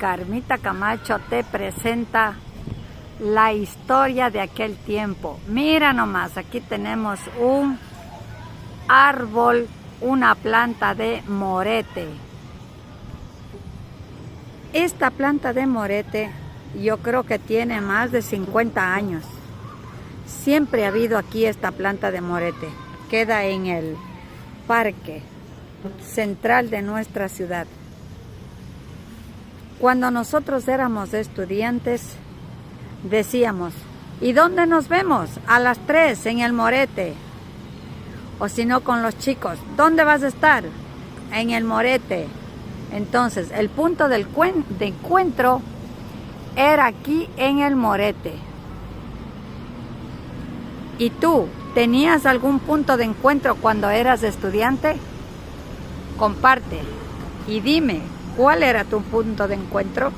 Carmita Camacho te presenta la historia de aquel tiempo. Mira nomás, aquí tenemos un árbol, una planta de morete. Esta planta de morete yo creo que tiene más de 50 años. Siempre ha habido aquí esta planta de morete. Queda en el parque central de nuestra ciudad. Cuando nosotros éramos estudiantes, decíamos, ¿y dónde nos vemos? A las 3 en el morete. O si no, con los chicos, ¿dónde vas a estar? En el morete. Entonces, el punto de encuentro era aquí en el morete. ¿Y tú tenías algún punto de encuentro cuando eras estudiante? Comparte y dime, ¿cuál era tu punto de encuentro?